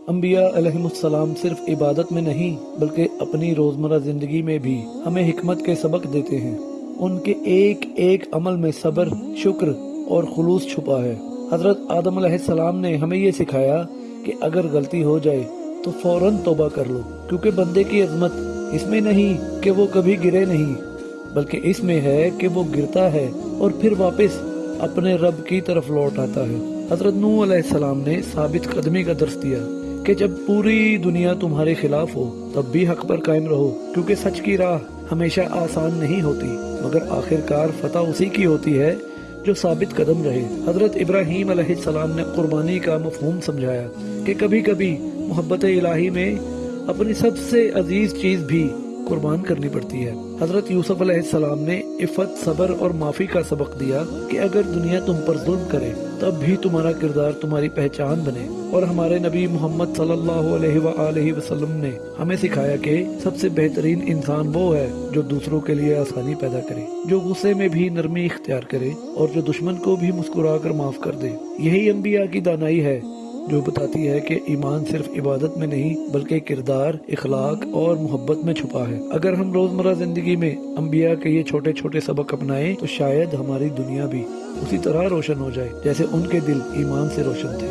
انبیاء علیہم صرف عبادت میں نہیں بلکہ اپنی روزمرہ زندگی میں بھی ہمیں حکمت کے سبق دیتے ہیں۔ ان کے ایک ایک عمل میں صبر، شکر اور خلوص چھپا ہے۔ حضرت آدم علیہ السلام نے ہمیں یہ سکھایا کہ اگر غلطی ہو جائے تو فوراً توبہ کر لو، کیونکہ بندے کی عظمت اس میں نہیں کہ وہ کبھی گرے نہیں، بلکہ اس میں ہے کہ وہ گرتا ہے اور پھر واپس اپنے رب کی طرف لوٹ آتا ہے۔ حضرت نوح علیہ السلام نے ثابت قدمی کا درس دیا کہ جب پوری دنیا تمہارے خلاف ہو تب بھی حق پر قائم رہو، کیونکہ سچ کی راہ ہمیشہ آسان نہیں ہوتی، مگر آخرکار فتح اسی کی ہوتی ہے جو ثابت قدم رہے۔ حضرت ابراہیم علیہ السلام نے قربانی کا مفہوم سمجھایا کہ کبھی کبھی محبت الہی میں اپنی سب سے عزیز چیز بھی قربان کرنی پڑتی ہے۔ حضرت یوسف علیہ السلام نے عفت، صبر اور معافی کا سبق دیا کہ اگر دنیا تم پر ظلم کرے تب بھی تمہارا کردار تمہاری پہچان بنے۔ اور ہمارے نبی محمد صلی اللہ علیہ وآلہ وسلم نے ہمیں سکھایا کہ سب سے بہترین انسان وہ ہے جو دوسروں کے لیے آسانی پیدا کرے، جو غصے میں بھی نرمی اختیار کرے اور جو دشمن کو بھی مسکرا کر معاف کر دے۔ یہی انبیاء کی دانائی ہے جو بتاتی ہے کہ ایمان صرف عبادت میں نہیں بلکہ کردار، اخلاق اور محبت میں چھپا ہے۔ اگر ہم روزمرہ زندگی میں انبیاء کے یہ چھوٹے چھوٹے سبق اپنائیں تو شاید ہماری دنیا بھی اسی طرح روشن ہو جائے جیسے ان کے دل ایمان سے روشن تھے۔